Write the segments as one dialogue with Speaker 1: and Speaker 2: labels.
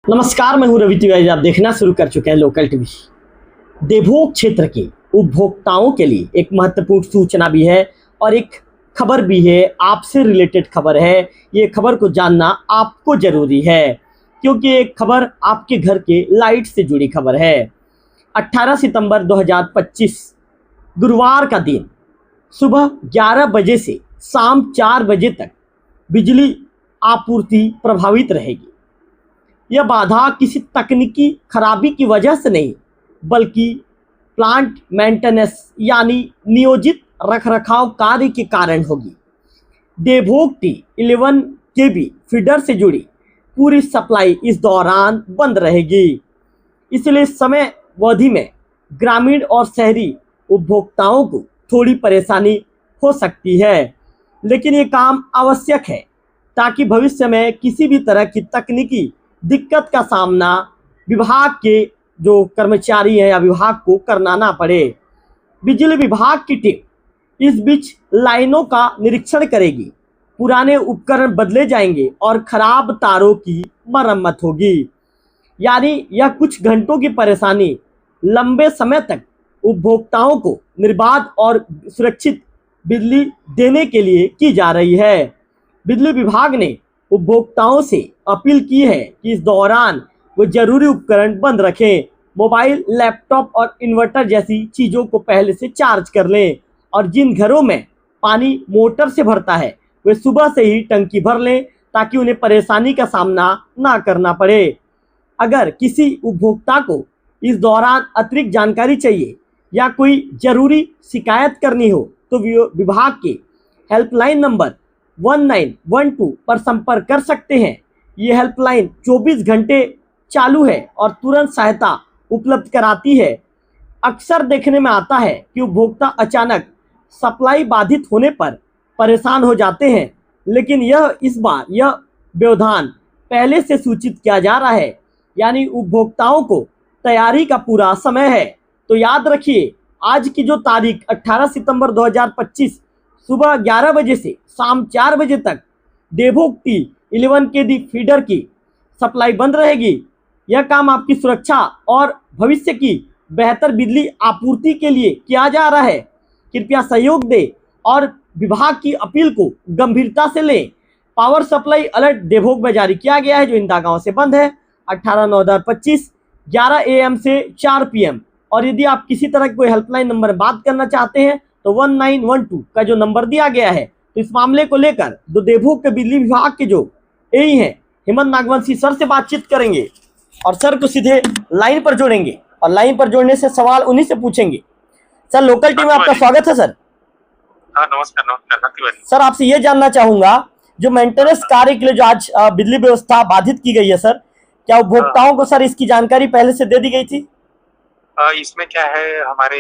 Speaker 1: नमस्कार, मैं हूं रवि तिवारी। आप देखना शुरू कर चुके हैं लोकल टीवी। देवभोग क्षेत्र के उपभोक्ताओं के लिए एक महत्वपूर्ण सूचना भी है और एक खबर भी है, आपसे रिलेटेड खबर है। ये खबर को जानना आपको जरूरी है क्योंकि ये खबर आपके घर के लाइट से जुड़ी खबर है। 18 सितंबर 2025 गुरुवार का दिन सुबह 11 बजे से शाम 4 बजे तक बिजली आपूर्ति प्रभावित रहेगी। यह बाधा किसी तकनीकी खराबी की वजह से नहीं, बल्कि प्लांट मेंटेनेंस यानी नियोजित रखरखाव कार्य के कारण होगी। देवभोग T11 केवी फीडर से जुड़ी पूरी सप्लाई इस दौरान बंद रहेगी। इसलिए समय अवधि में ग्रामीण और शहरी उपभोक्ताओं को थोड़ी परेशानी हो सकती है, लेकिन ये काम आवश्यक है ताकि भविष्य में किसी भी तरह की तकनीकी दिक्कत का सामना विभाग के जो कर्मचारी हैं या विभाग को करना ना पड़े। बिजली विभाग की टीम इस बीच लाइनों का निरीक्षण करेगी, पुराने उपकरण बदले जाएंगे और खराब तारों की मरम्मत होगी। यानी यह कुछ घंटों की परेशानी लंबे समय तक उपभोक्ताओं को निर्बाध और सुरक्षित बिजली देने के लिए की जा रही है। बिजली विभाग ने उपभोक्ताओं से अपील की है कि इस दौरान वो जरूरी उपकरण बंद रखें। मोबाइल, लैपटॉप और इन्वर्टर जैसी चीज़ों को पहले से चार्ज कर लें और जिन घरों में पानी मोटर से भरता है वे सुबह से ही टंकी भर लें ताकि उन्हें परेशानी का सामना ना करना पड़े। अगर किसी उपभोक्ता को इस दौरान अतिरिक्त जानकारी चाहिए या कोई ज़रूरी शिकायत करनी हो तो विभाग के हेल्पलाइन नंबर 1912 पर संपर्क कर सकते हैं। ये हेल्पलाइन 24 घंटे चालू है और तुरंत सहायता उपलब्ध कराती है। अक्सर देखने में आता है कि उपभोक्ता अचानक सप्लाई बाधित होने पर परेशान हो जाते हैं, लेकिन इस बार यह व्यवधान पहले से सूचित किया जा रहा है, यानी उपभोक्ताओं को तैयारी का पूरा समय है। तो याद रखिए, आज की जो तारीख 18 सितंबर 2025 सुबह 11 बजे से शाम 4 बजे तक देवभोग T11 केवी फीडर की सप्लाई बंद रहेगी। यह काम आपकी सुरक्षा और भविष्य की बेहतर बिजली आपूर्ति के लिए किया जा रहा है। कृपया सहयोग दें और विभाग की अपील को गंभीरता से लें। पावर सप्लाई अलर्ट देवभोग में जारी किया गया है, जो इंदा गांव से बंद है 18/9/2025 11 AM से 4 PM। और यदि आप किसी तरह की कोई हेल्पलाइन नंबर में बात करना चाहते हैं तो 1912 का जो नंबर दिया गया है, तो इस मामले को लेकर देवभोग के बिजली विभाग के जो एई हैं हेमंत नागवंशी सर से बातचीत करेंगे और सर को सीधे लाइन पर जोड़ेंगे और लाइन पर जोड़ने से सवाल उन्हीं से पूछेंगे। सर, लोकल टीम में आपका स्वागत है सर।
Speaker 2: हाँ, नमस्कार।
Speaker 1: सर, आपसे ये जानना चाहूंगा, जो मेंटेनेंस कार्य के लिए जो आज बिजली व्यवस्था बाधित की गई है सर, क्या उपभोक्ताओं को सर इसकी जानकारी पहले से दे दी गई थी?
Speaker 2: इसमें क्या है, हमारे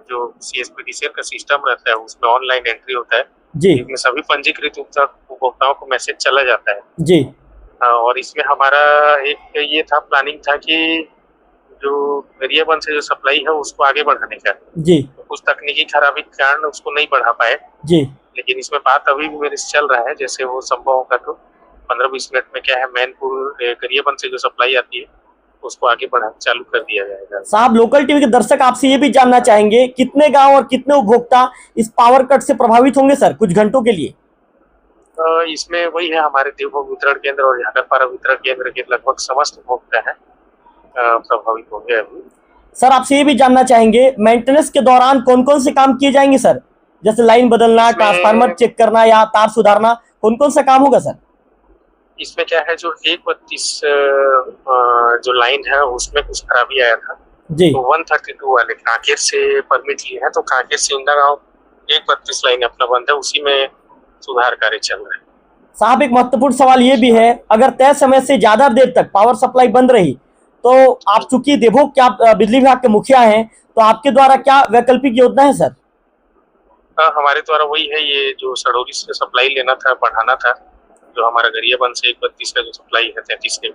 Speaker 2: जो CSPDCL का सिस्टम रहता है उसमें ऑनलाइन एंट्री होता है
Speaker 1: जी।
Speaker 2: इसमें सभी पंजीकृत उपभोक्ताओं को मैसेज चला जाता है
Speaker 1: जी।
Speaker 2: और इसमें हमारा एक ये था, प्लानिंग था कि जो वेरिएबल से जो सप्लाई है उसको आगे बढ़ाने का
Speaker 1: जी।
Speaker 2: तो कुछ तकनीकी खराबी के कारण उसको नहीं बढ़ा पाए
Speaker 1: जी।
Speaker 2: लेकिन इसमें बात अभी भी मेरे से चल रहा है। जैसे वो संभव होगा तो 15-20 मिनट में क्या है, मैनपुर गरियाबंद से जो सप्लाई आती है उसको आगे बढ़ाना चालू कर दिया जाएगा।
Speaker 1: साहब, लोकल टीवी के दर्शक आपसे ये भी जानना चाहेंगे, कितने गांव और कितने उपभोक्ता इस पावर कट से प्रभावित होंगे सर कुछ घंटों के लिए?
Speaker 2: इसमें वही है, हमारे देवभोग वितरण केंद्र और झाकरपारा वितरण केंद्र के लगभग समस्त उपभोक्ता हैं प्रभावित होंगे अभी।
Speaker 1: सर, आपसे ये भी जानना चाहेंगे, मेंटेनेंस के दौरान कौन कौन से काम किए जाएंगे सर? जैसे लाइन बदलना, ट्रांसफार्मर चेक करना या तार सुधारना, कौन कौन सा काम होगा सर?
Speaker 2: इसमें क्या है, जो 132 जो लाइन है उसमें कुछ खराबी आया था
Speaker 1: जी।
Speaker 2: तो 132 वाले कांकेर से परमिट लिए हैं, तो कांकेर से इंदा गांव 132 लाइन अपना बंद है, उसी में सुधार कार्य चल रहा है।
Speaker 1: साहब, एक महत्वपूर्ण सवाल ये भी है, अगर तय समय से ज्यादा देर तक पावर सप्लाई बंद रही तो आप चूंकि देवभोग क्या बिजली विभाग के मुखिया हैं, तो आपके द्वारा क्या वैकल्पिक योजना है सर?
Speaker 2: हमारे द्वारा वही है, ये जो सड़ौली से सप्लाई लेना था, बढ़ाना था, जो हमारा गरियाबंद से 132 का जो सप्लाई है 33 के,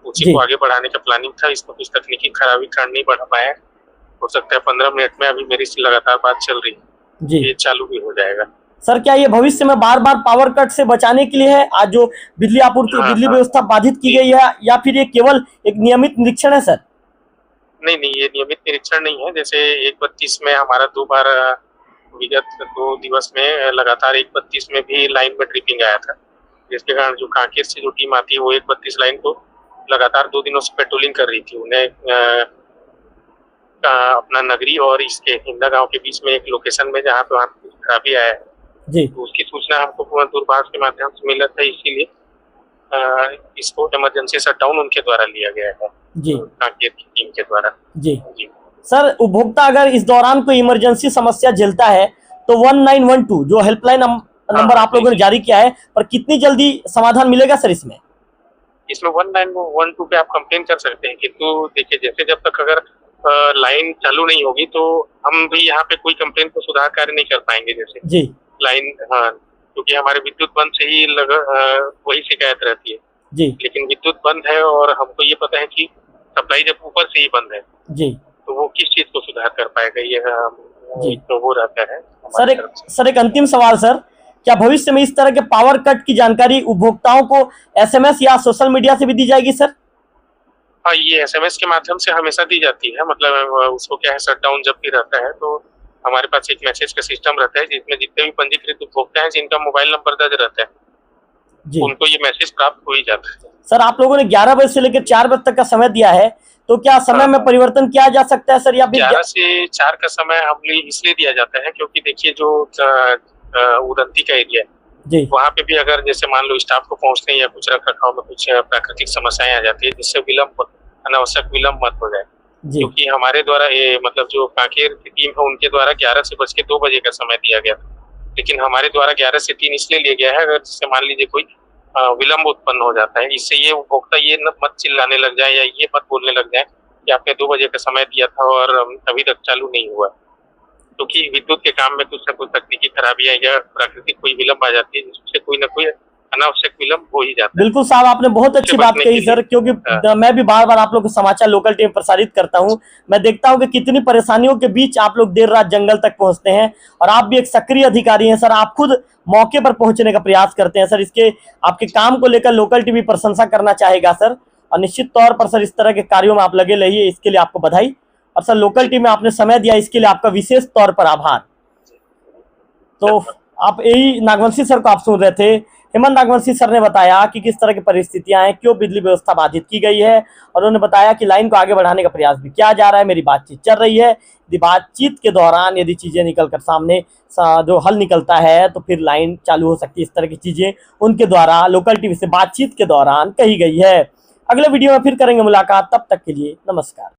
Speaker 2: उसी को आगे बढ़ाने का प्लानिंग था। इसमें कुछ तकनीकी खराबी कारण नहीं बढ़ा पाए। हो सकता है 15 मिनट में, अभी मेरी लगातार बात चल रही है, ये चालू भी हो जाएगा।
Speaker 1: सर क्या ये भविष्य में बार बार पावर कट से बचाने के लिए है, आज जो बिजली आपूर्ति बिजली व्यवस्था बाधित की गई है, या फिर ये केवल एक नियमित निरीक्षण है सर?
Speaker 2: नहीं नहीं, ये नियमित निरीक्षण नहीं है। जैसे 1:32 में हमारा 2 बार विगत 2 दिवस में लगातार 1:32 में भी लाइन में ट्रिपिंग आया था, जिसके कारण जो कांकेर से जो टीम आती है वो 1:32 लाइन को लगातार 2 दिनों से पेट्रोलिंग कर रही थी। उन्हें अपना नगरी और इसके हिंदा गांव के बीच में एक लोकेशन में जहाँ पे वहाँ खराबी आया है
Speaker 1: जी,
Speaker 2: तो उसकी सूचना हमको दूरभाष के माध्यम से मिला था, इसीलिए इसको इमरजेंसी शटडाउन उनके द्वारा लिया गया है
Speaker 1: जी,
Speaker 2: कांकेर की टीम के द्वारा।
Speaker 1: जी।
Speaker 2: जी
Speaker 1: सर उपभोक्ता अगर इस दौरान कोई इमरजेंसी समस्या झेलता है तो 1912 जो हेल्पलाइन नंबर आप लोगों ने जारी किया है, पर कितनी जल्दी समाधान मिलेगा सर इसमें?
Speaker 2: इसमें 1912 पे आप कंप्लेन कर सकते हैं, किंतु देखिए जैसे जब तक अगर लाइन चालू नहीं होगी तो हम भी यहाँ पे कोई कंप्लेन को सुधार कार्य नहीं कर पाएंगे। जैसे
Speaker 1: जी
Speaker 2: लाइन, हाँ, क्योंकि हमारे विद्युत बंद से ही वही शिकायत रहती है।
Speaker 1: जी
Speaker 2: लेकिन विद्युत बंद है और हमको ये पता है कि सप्लाई जब ऊपर से ही बंद है
Speaker 1: जी,
Speaker 2: तो वो किस चीज को सुधार कर पाएगा, ये
Speaker 1: जी।
Speaker 2: तो वो रहता है
Speaker 1: सर एक अंतिम सवाल सर, क्या भविष्य में इस तरह के पावर कट की जानकारी उपभोक्ताओं को एसएमएस या सोशल मीडिया से भी दी जाएगी सर?
Speaker 2: हाँ, ये एसएमएस के माध्यम से हमेशा दी जाती है। मतलब उसको क्या है, शटडाउन जब भी रहता है तो हमारे पास एक मैसेज का सिस्टम रहता है जिसमें जितने भी पंजीकृत उपभोक्ता हैं जिनका मोबाइल नंबर दर्ज रहता है
Speaker 1: जी,
Speaker 2: उनको ये मैसेज प्राप्त हो ही जाता है।
Speaker 1: सर आप लोगों ने 11 बजे से लेकर 4 बजे तक का समय दिया है, तो क्या समय में परिवर्तन किया जा सकता है सर, या फिर
Speaker 2: 11 से 4 का समय हमने इसलिए दिया जाता है क्योंकि देखिए जो उदंती का एरिया है
Speaker 1: जी,
Speaker 2: वहाँ पे भी अगर जैसे मान लो स्टाफ को पहुंचने या कुछ रख रखाव में कुछ प्राकृतिक समस्याएं आ जाती है जिससे विलम्ब, अनावश्यक विलम्ब मत हो जाए,
Speaker 1: जी,
Speaker 2: क्योंकि हमारे द्वारा ये मतलब जो कांकेर की टीम है उनके द्वारा 11 से बज के 2 बजे का समय दिया गया था, लेकिन हमारे द्वारा 11 से 3 इसलिए लिया गया है अगर जिससे मान लीजिए कोई विलम्ब उत्पन्न हो जाता है, इससे ये उपभोक्ता ये मत चिल्लाने लग जाए या ये मत बोलने लग जाए कि आपने 2 बजे का समय दिया था और अभी तक चालू नहीं हुआ, क्योंकि विद्युत के काम में कुछ न कुछ तकनीकी खराबियां या प्राकृतिक कोई विलम्ब आ जाती है जिससे कोई न कोई अनावश्यक विलम्ब हो ही जाता है।
Speaker 1: बिल्कुल साहब, आपने बहुत अच्छी बात कही सर, क्योंकि मैं भी बार बार आप लोग को समाचार लोकल टीम प्रसारित करता हूं, मैं देखता हूं कि कितनी परेशानियों के बीच आप लोग देर रात जंगल तक पहुंचते हैं, और आप भी एक सक्रिय अधिकारी हैं सर, आप खुद मौके पर पहुंचने का प्रयास करते हैं सर। इसके आपके काम को लेकर लोकल टीवी प्रशंसा करना चाहेगा सर, और निश्चित तौर पर सर इस तरह के कार्यों में आप लगे रहिए, इसके लिए आपको बधाई। और सर लोकल टीम में आपने समय दिया, इसके लिए आपका विशेष तौर पर आभार। तो आप यही नागवंशी सर को आप सुन रहे थे। हेमंत नागवंशी सर ने बताया कि किस तरह की परिस्थितियां हैं, क्यों बिजली व्यवस्था बाधित की गई है, और उन्होंने बताया कि लाइन को आगे बढ़ाने का प्रयास भी किया जा रहा है, मेरी बातचीत चल रही है। यदि बातचीत के दौरान यदि चीजें निकल कर सामने जो हल निकलता है तो फिर लाइन चालू हो सकती है। इस तरह की चीजें उनके द्वारा लोकल टीवी से बातचीत के दौरान कही गई है। अगले वीडियो में फिर करेंगे मुलाकात, तब तक के लिए नमस्कार।